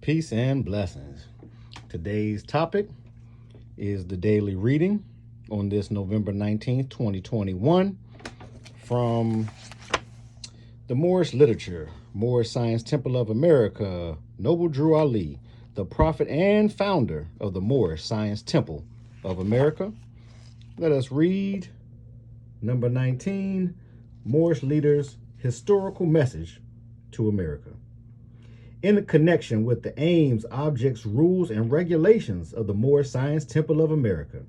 Peace and blessings. Today's topic is the daily reading on this November 19th, 2021 from the Moorish Literature, Moorish Science Temple of America, Noble Drew Ali, the prophet and founder of the Moorish Science Temple of America. Let us read number 19, Moorish Leaders' Historical Message to America. In connection with the aims, objects, rules, and regulations of the Moorish Science Temple of America,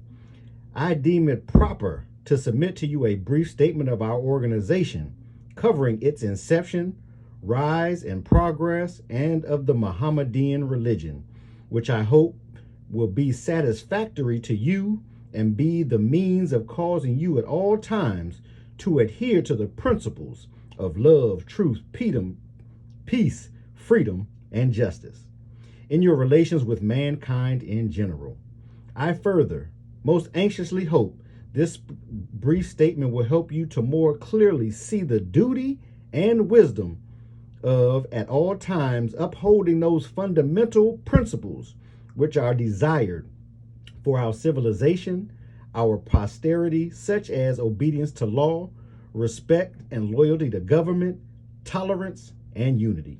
I deem it proper to submit to you a brief statement of our organization covering its inception, rise, and progress, and of the Mohammedan religion, which I hope will be satisfactory to you and be the means of causing you at all times to adhere to the principles of love, truth, peace, freedom, and justice in your relations with mankind in general. I further most anxiously hope this brief statement will help you to more clearly see the duty and wisdom of, at all times, upholding those fundamental principles which are desired for our civilization, our posterity, such as obedience to law, respect and loyalty to government, tolerance, and unity.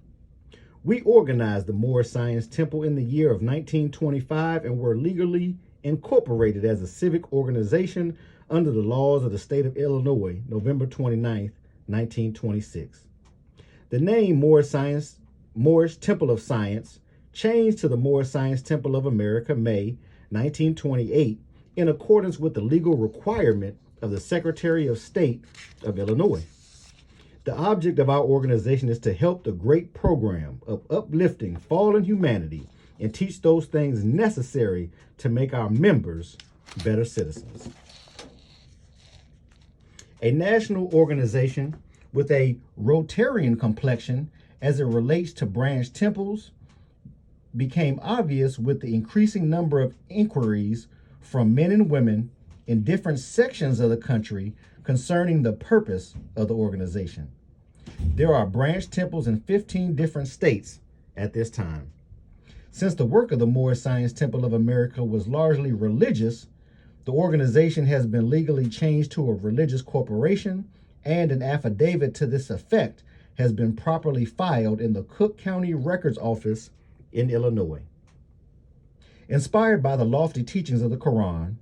We organized the Moorish Science Temple in the year of 1925 and were legally incorporated as a civic organization under the laws of the state of Illinois, November 29, 1926. The name Moorish Temple of Science changed to the Moorish Science Temple of America, May 1928, in accordance with the legal requirement of the Secretary of State of Illinois. The object of our organization is to help the great program of uplifting fallen humanity and teach those things necessary to make our members better citizens. A national organization with a Rotarian complexion as it relates to branch temples became obvious with the increasing number of inquiries from men and women in different sections of the country concerning the purpose of the organization. There are branch temples in 15 different states at this time. Since the work of the Moorish Science Temple of America was largely religious, the organization has been legally changed to a religious corporation, and an affidavit to this effect has been properly filed in the Cook County Records Office in Illinois. Inspired by the lofty teachings of the Quran,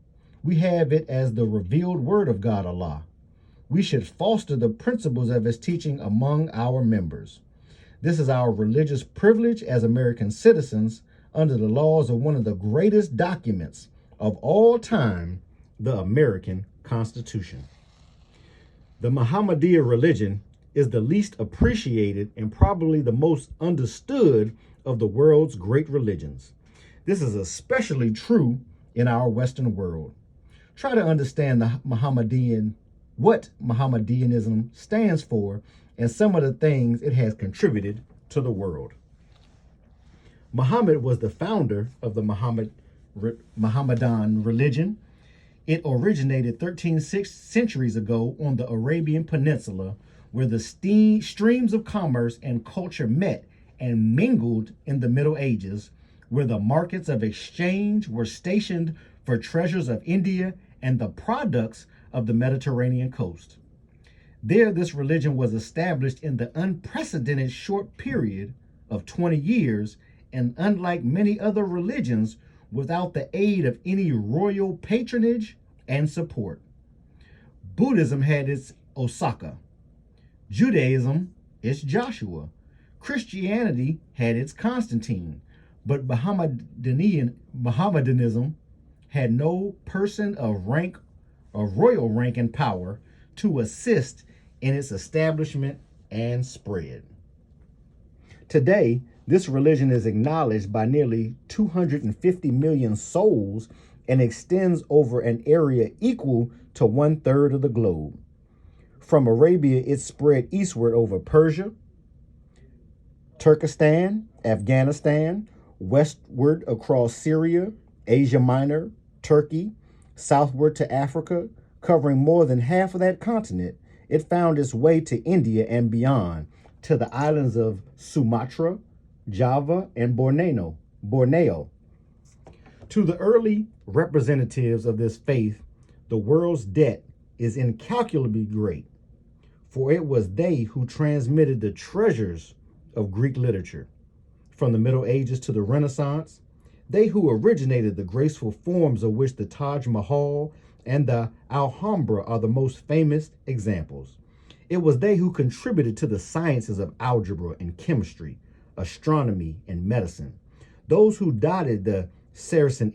we have it as the revealed word of God Allah. We should foster the principles of his teaching among our members. This is our religious privilege as American citizens under the laws of one of the greatest documents of all time, the American Constitution. The Mohammedan religion is the least appreciated and probably the most understood of the world's great religions. This is especially true in our Western world. Try to understand what Mohammedanism stands for and some of the things it has contributed to the world. Muhammad was the founder of the Mohammedan religion. It originated 13 centuries ago on the Arabian Peninsula, where the streams of commerce and culture met and mingled in the Middle Ages, where the markets of exchange were stationed for treasures of India and the products of the Mediterranean coast. There, this religion was established in the unprecedented short period of 20 years, and unlike many other religions, without the aid of any royal patronage and support. Buddhism had its Osaka. Judaism its Joshua. Christianity had its Constantine. But Mohammedanism had no person of royal rank and power to assist in its establishment and spread. Today, this religion is acknowledged by nearly 250 million souls and extends over an area equal to 1/3 of the globe. From Arabia, it spread eastward over Persia, Turkestan, Afghanistan, westward across Syria, Asia Minor, Turkey, southward to Africa, covering more than half of that continent. It found its way to India and beyond, to the islands of Sumatra, Java, and Borneo. To the early representatives of this faith, the world's debt is incalculably great, for it was they who transmitted the treasures of Greek literature. From the Middle Ages to the Renaissance, they who originated the graceful forms of which the Taj Mahal and the Alhambra are the most famous examples. It was they who contributed to the sciences of algebra and chemistry, astronomy and medicine. Those who dotted the Saracen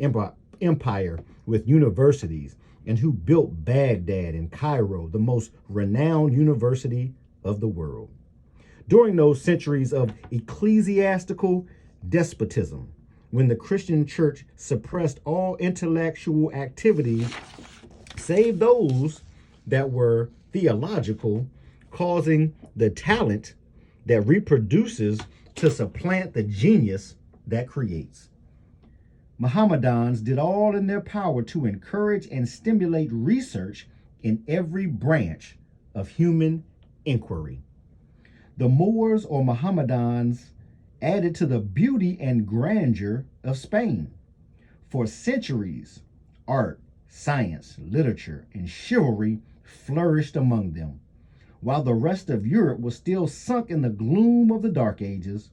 Empire with universities and who built Baghdad and Cairo, the most renowned university of the world. During those centuries of ecclesiastical despotism, when the Christian church suppressed all intellectual activities save those that were theological, causing the talent that reproduces to supplant the genius that creates. Mohammedans did all in their power to encourage and stimulate research in every branch of human inquiry. The Moors or Mohammedans added to the beauty and grandeur of Spain. For centuries, art, science, literature, and chivalry flourished among them. While the rest of Europe was still sunk in the gloom of the Dark Ages,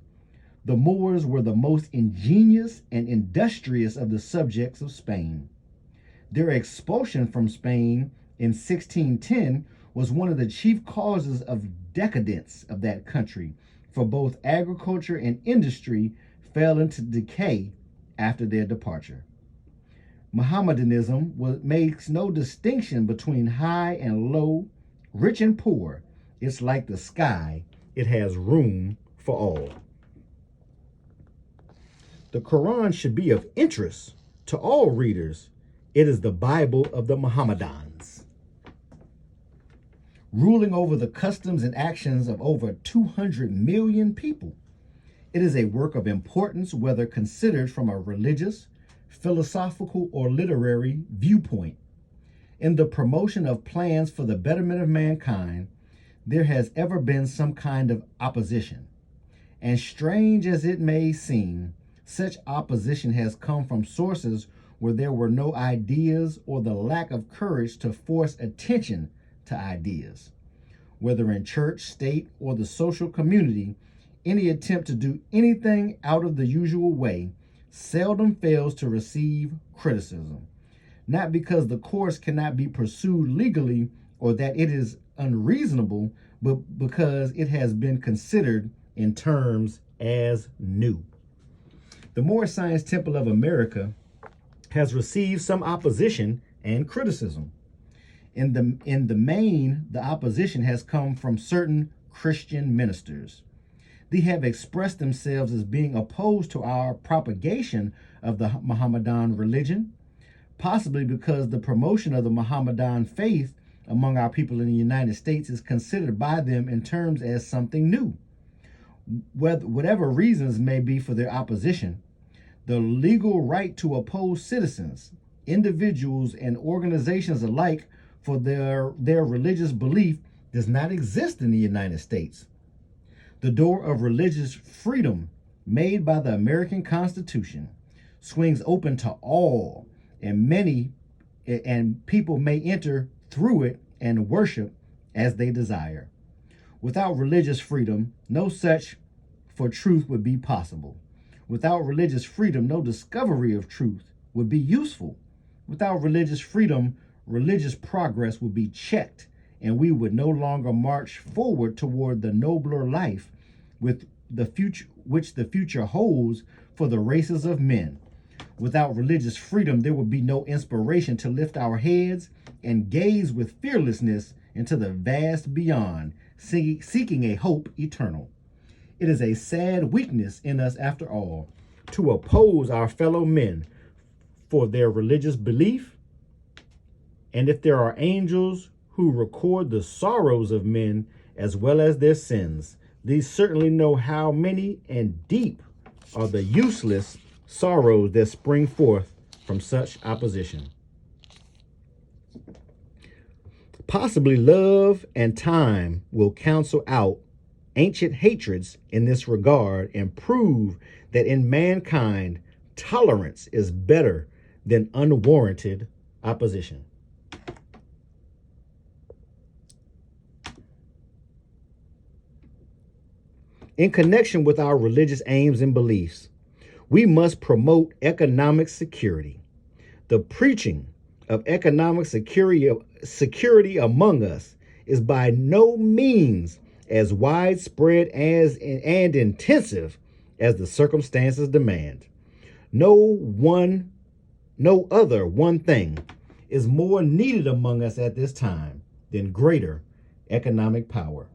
the Moors were the most ingenious and industrious of the subjects of Spain. Their expulsion from Spain in 1610 was one of the chief causes of decadence of that country, for both agriculture and industry fell into decay after their departure. Mohammedanism makes no distinction between high and low, rich and poor. It's like the sky, it has room for all. The Quran should be of interest to all readers. It is the Bible of the Mohammedans, ruling over the customs and actions of over 200 million people. It is a work of importance whether considered from a religious, philosophical, or literary viewpoint. In the promotion of plans for the betterment of mankind, there has ever been some kind of opposition. And strange as it may seem, such opposition has come from sources where there were no ideas or the lack of courage to force attention to ideas. Whether in church, state, or the social community, any attempt to do anything out of the usual way seldom fails to receive criticism. Not because the course cannot be pursued legally or that it is unreasonable, but because it has been considered in terms as new. The Moorish Science Temple of America has received some opposition and criticism. In the main, the opposition has come from certain Christian ministers. They have expressed themselves as being opposed to our propagation of the Mohammedan religion, possibly because the promotion of the Mohammedan faith among our people in the United States is considered by them in terms as something new. Whatever reasons may be for their opposition, the legal right to oppose citizens, individuals, and organizations alike for their religious belief does not exist in the United States. The door of religious freedom made by the American Constitution swings open to all, and people may enter through it and worship as they desire. Without religious freedom, no search for truth would be possible. Without religious freedom, no discovery of truth would be useful. Without religious freedom, religious progress would be checked, and we would no longer march forward toward the nobler life with the future, which the future holds for the races of men. Without religious freedom, there would be no inspiration to lift our heads and gaze with fearlessness into the vast beyond, seeking a hope eternal. It is a sad weakness in us, after all, to oppose our fellow men for their religious belief. And if there are angels who record the sorrows of men as well as their sins, these certainly know how many and deep are the useless sorrows that spring forth from such opposition. Possibly love and time will cancel out ancient hatreds in this regard and prove that in mankind, tolerance is better than unwarranted opposition. In connection with our religious aims and beliefs, we must promote economic security. The preaching of economic security among us is by no means as widespread and intensive as the circumstances demand. No other one thing is more needed among us at this time than greater economic power.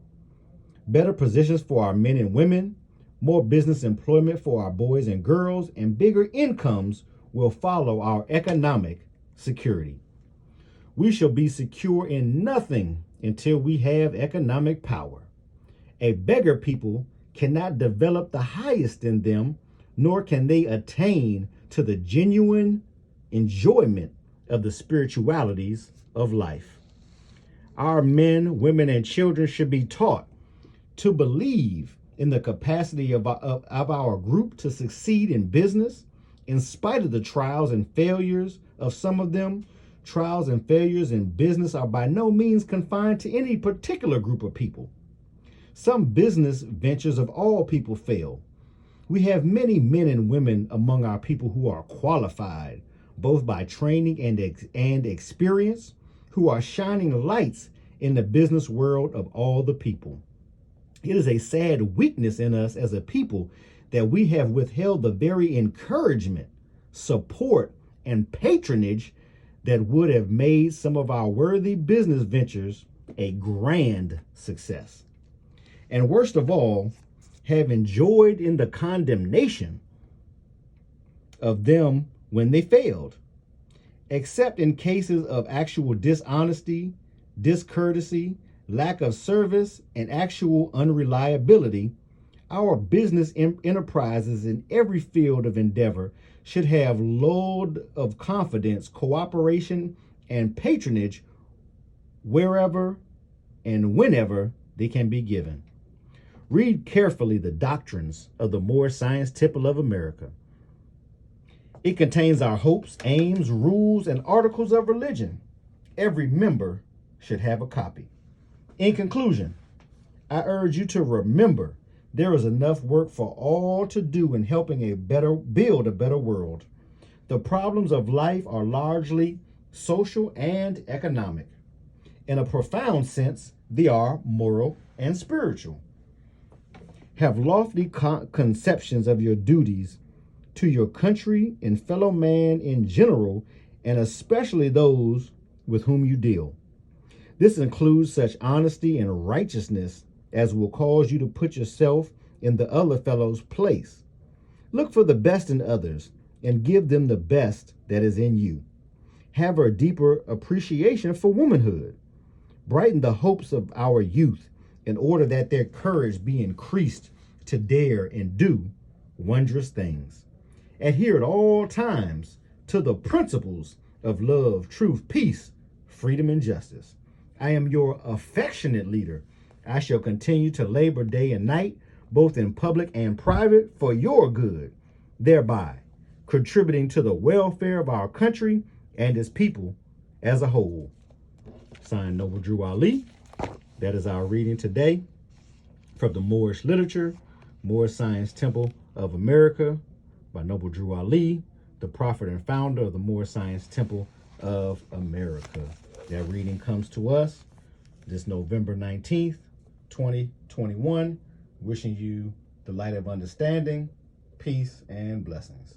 Better positions for our men and women, more business employment for our boys and girls, and bigger incomes will follow our economic security. We shall be secure in nothing until we have economic power. A beggar people cannot develop the highest in them, nor can they attain to the genuine enjoyment of the spiritualities of life. Our men, women, and children should be taught to believe in the capacity of our group to succeed in business, in spite of the trials and failures of some of them. Trials and failures in business are by no means confined to any particular group of people. Some business ventures of all people fail. We have many men and women among our people who are qualified, both by training and experience, who are shining lights in the business world of all the people. It is a sad weakness in us as a people that we have withheld the very encouragement, support, and patronage that would have made some of our worthy business ventures a grand success. And worst of all, have enjoyed in the condemnation of them when they failed. Except in cases of actual dishonesty, discourtesy, lack of service, and actual unreliability, our business enterprises in every field of endeavor should have load of confidence, cooperation, and patronage wherever and whenever they can be given. Read carefully the doctrines of the Moor Science Temple of America. It contains our hopes, aims, rules, and articles of religion. Every member should have a copy. In conclusion, I urge you to remember there is enough work for all to do in helping build a better world. The problems of life are largely social and economic. In a profound sense, they are moral and spiritual. Have lofty conceptions of your duties to your country and fellow man in general, and especially those with whom you deal. This includes such honesty and righteousness as will cause you to put yourself in the other fellow's place. Look for the best in others and give them the best that is in you. Have a deeper appreciation for womanhood. Brighten the hopes of our youth in order that their courage be increased to dare and do wondrous things. Adhere at all times to the principles of love, truth, peace, freedom, and justice. I am your affectionate leader. I shall continue to labor day and night, both in public and private, for your good, thereby contributing to the welfare of our country and its people as a whole. Signed, Noble Drew Ali. That is our reading today from the Moorish Literature, Moor Science Temple of America by Noble Drew Ali, the prophet and founder of the Moor Science Temple of America. That reading comes to us this November 19th, 2021. Wishing you the light of understanding, peace, and blessings.